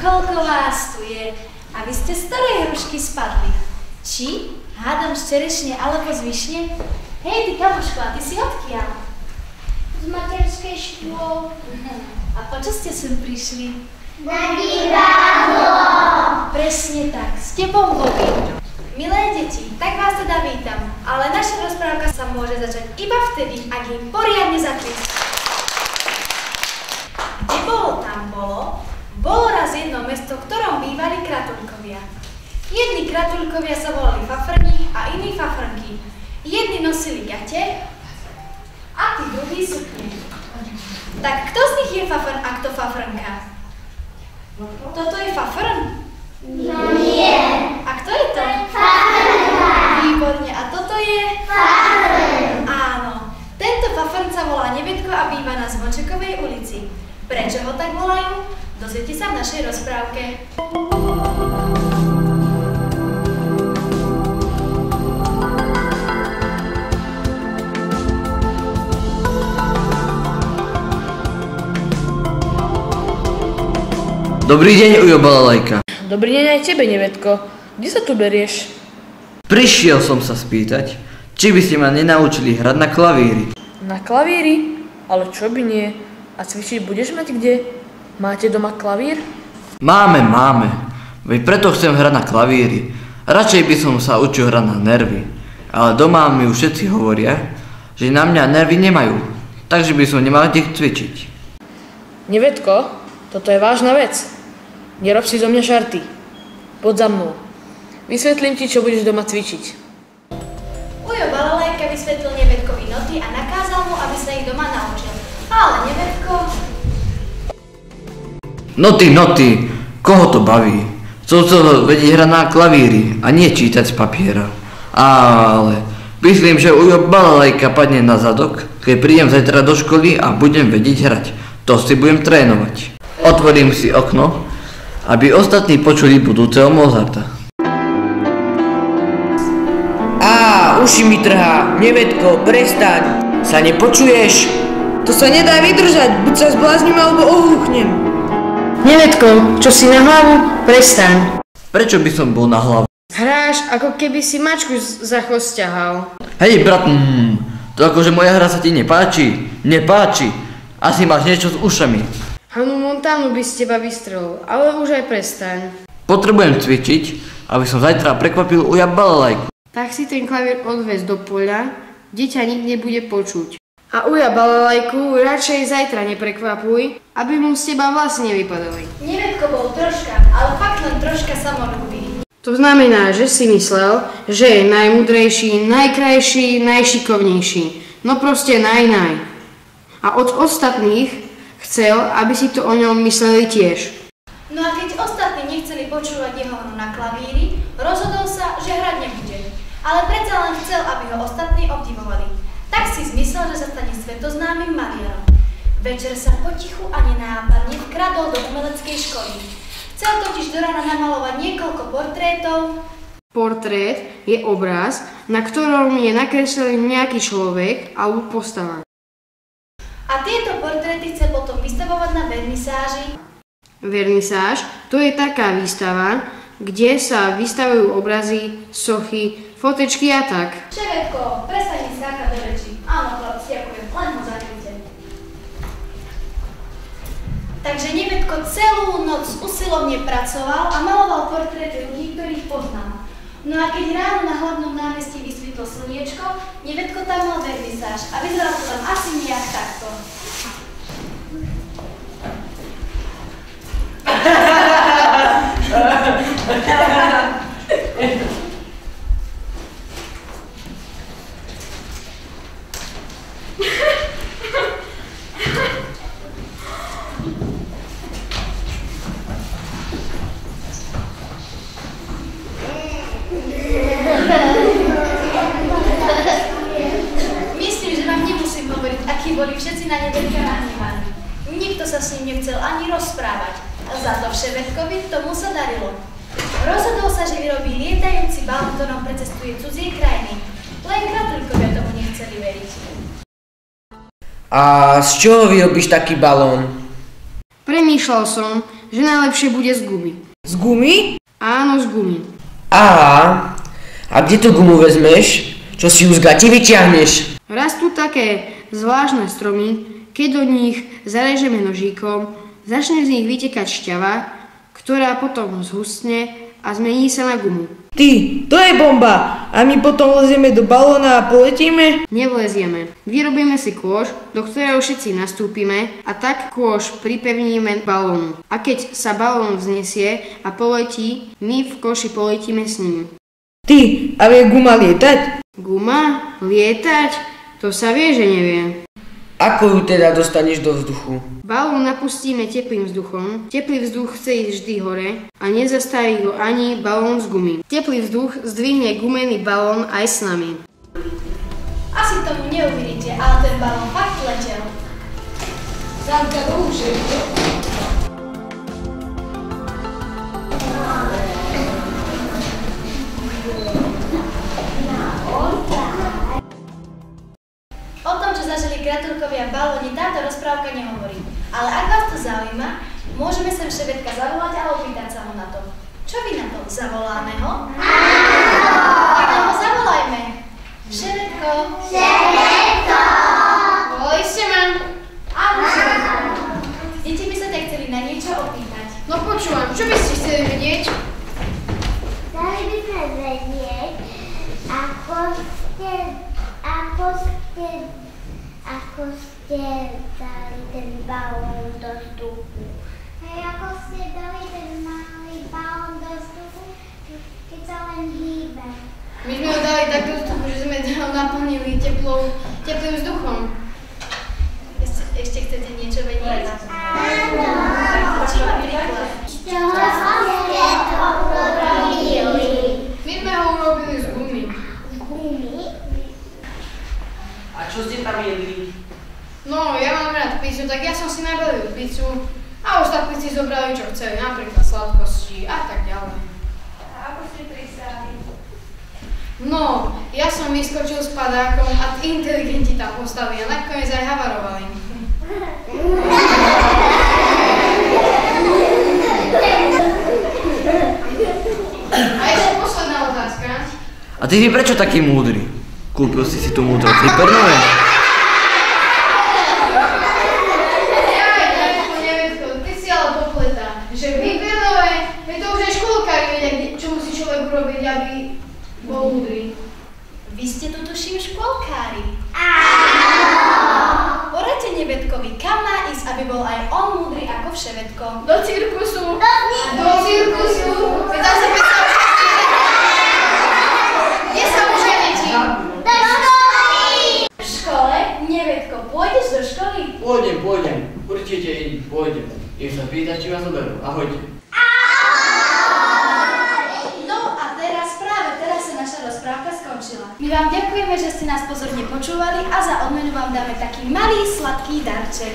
koľko vás tu je. A vy ste z ktorej hrušky spadli? Či? Hádam z čerešne alebo z višne? Hej, ty kamoško, a ty si odkiaľ? Z materskej škôl. A počo ste sem prišli? Na divadlo. Presne tak, s tebou vody. Milé deti, tak vás teda vítam, ale naša rozprávka sa môže začať iba vtedy, ak jej poriadne zatlísť. Kde bolo, tam bolo. Bolo raz jedno mesto, v ktorom bývali kratulkovia. Jedni kratulkovia sa volali Fafrni a iní Fafrnky. Jedni nosili gate a tí druhí sukne. Tak kto z nich je Fafrn a kto Fafrnka? Toto je Fafrn? No nie. A kto je to? Fafrnka. Výborne. A toto je? Fafrn. Áno. Tento Fafrn sa volá Nevedko a býva na Zvončekovej ulici. Prečo ho tak volajú? Dozviete sa v našej rozprávke. Dobrý deň, Ujo Balalajka. Dobrý deň aj tebe, Nevedko. Kde sa tu berieš? Prišiel som sa spýtať, či by ste ma nenaučili hrať na klavíri. Na klavíri? Ale čo by nie? A cvičiť budeš mať kde? Máte doma klavír? Máme. Veď preto chcem hrať na klavíri. Radšej by som sa učil hrať na nervy. Ale doma mi už všetci hovoria, že na mňa nervy nemajú. Takže by som nemal ich cvičiť. Nevedko, toto je vážna vec. Nerob si zo mňa žarty. Poď za mnou. Vysvetlím ti, čo budeš doma cvičiť. Ujo Balalajka vysvetlil Nevedkovi noty a nakázal mu, aby sa ich doma naučil. Ale Nevedko... Noty, koho to baví? Chcel vedieť hrať na klavíri a nie čítať z papiera. Ale myslím, že Ujo Balalajka padne na zadok, keď prídem zajtra do školy a budem vedieť hrať. To si budem trénovať. Otvorím si okno, aby ostatní počuli budúceho Mozarta. Uši mi trhá. Nevedko, prestaň. Sa nepočuješ? To sa nedá vydržať, buď sa zblázním alebo ohluchnem. Nevedko, čo si na hlavu? Prestaň. Prečo by som bol na hlavu? Hráš, ako keby si mačku za chvost ťahal. Hej brat, to akože moja hra sa ti nepáči? Nepáči. Asi máš niečo s ušami. Hanu Montánu by z teba vystrelil, ale už aj prestaň. Potrebujem cvičiť, aby som zajtra prekvapil Uja Balalajku. Tak si ten klavír odvez do poľa, kde ťa nikto nebude počuť. A Uja Balalajku radšej zajtra neprekvapuj, aby mu z teba vlasy nevypadali. Nevedko bol troška, ale fakt len troška samolúbý. To znamená, že si myslel, že je najmudrejší, najkrajší, najšikovnejší. No proste naj. A od ostatných chcel, aby si to o ňom mysleli tiež. No a keď ostatní nechceli počúvať jeho hru na klavíri, rozhodol sa, že hrať nebude. Ale predsa len chcel, aby ho ostatní obdivovali. Tak si zmyslel, že sa stane svetoznámym maliarom. Večer sa potichu a nenápadne vkradol do umeleckej školy. Chcel totiž do rána namalovať niekoľko portrétov. Portrét je obraz, na ktorom je nakreslený nejaký človek alebo postava. A tieto portréty chcel potom vystavovať na vernisáži. Vernisáž to je taká výstava, kde sa vystavujú obrazy, sochy, fotečky a tak. Ševedko, prestaň mi skákať do reči. Áno, chlapci, ďakujem, len ho zakryte. Takže Nevedko celú noc usilovne pracoval a maloval portréty ľudí, ktorých poznal. No a keď ráno na hlavnom námestí vysvitlo slniečko, Nevedko tam mal vernisáž a vyzeralo to tam asi nejak takto. Myslím, že vám nemusím hovoriť, akí boli všetci na Nevedka nahnevaní. Nikto sa s ním nechcel ani rozprávať. Za to Ševedkovi tomu sa darilo. Rozhodol sa, že vyrobí lietajúci balón, ktorom precestuje cudzie krajiny. Len kratulkovia tomu nechceli veriť. A z čoho vyrobíš taký balón? Premýšľal som, že najlepšie bude z gumy. Z gumy? Áno, z gumy. Aha. A kde tú gumu vezmeš? Čo si ju z gati vyťahneš? Rastú také zvláštne stromy, keď do nich zarežeme nožíkom, začne z nich vytekať šťava, ktorá potom zhustne a zmení sa na gumu. Ty, to je bomba! A my potom lezieme do balóna a poletíme? Nevlezieme. Vyrobíme si kôš, do ktorého všetci nastúpime a tak kôš pripevníme k balónu. A keď sa balón vznesie a poletí, my v koši poletíme s ním. Ty, a vie guma lietať? Guma? Lietať? To sa vie, že nevie. Ako ju teda dostaneš do vzduchu? Balón napustíme teplým vzduchom. Teplý vzduch chce ísť vždy hore a nezastaví ho ani balón z gumy. Teplý vzduch zdvihne gumený balón aj s nami. Asi tomu neuvidíte, ale ten balón fakt letel. Zamka do uši. O tom, čo zažili gratulkovia v balóne, táto rozprávka nehovorí. Ale ak vás to zaujíma, môžeme sem Ševetka zavolať a opýtať sa ho na to. Čo vy na to? Zavoláme ho? Áno! Tak ho zavolajme. Ševetko! Ševetko! Volali ste ma? Áno, Ševetko. Deti by sa ťa chceli na niečo opýtať. No počúvam, čo by ste chceli vedieť? Chceli by sme vedieť, ako ste dali ten balón do vzduchu. Hej, ako ste dali ten malý balón do vzduchu, keď sa len hýbe. My sme ho dali tak do vzduchu, že sme ho naplnili teplým vzduchom. Ešte chcete niečo vedieť? Áno. Čo napríklad? Z čoho ste to urobili? My sme ho urobili z gumy. Z gumy? A čo ste tam jedli? No, ja mám rád pizzu, tak ja som si nabalil pizzu a ostatní si zobrali, čo chceli, napríklad sladkosti a tak ďalej. A ako ste pristáli? No, ja som vyskočil s padákom a tí inteligenti tam postali a nakoniec aj havarovali. A ešte posledná otázka. A ty si prečo taký múdry? Kúpil si tú múdro Flipernové? Že Flipernové, to už aj školkári vedia, čo musí človek urobiť, aby bol múdry. Vy ste tu tuším školkári. Áno. Poradte Nevetkovi, kam má ísť, aby bol aj on múdry ako Vševetko. Do cirkusu. Do cirkusu. Pýtam sa kde sa môže deti? Do školy. V škole? Nevetko, pôjdeš do školy? Pôjdem. Určite pôjdem. Nech sa pýtať, či vás zoberú. Ahojte. No a práve teraz sa naša rozprávka skončila. My vám ďakujeme, že ste nás pozorne počúvali a za odmenu vám dáme taký malý sladký darček.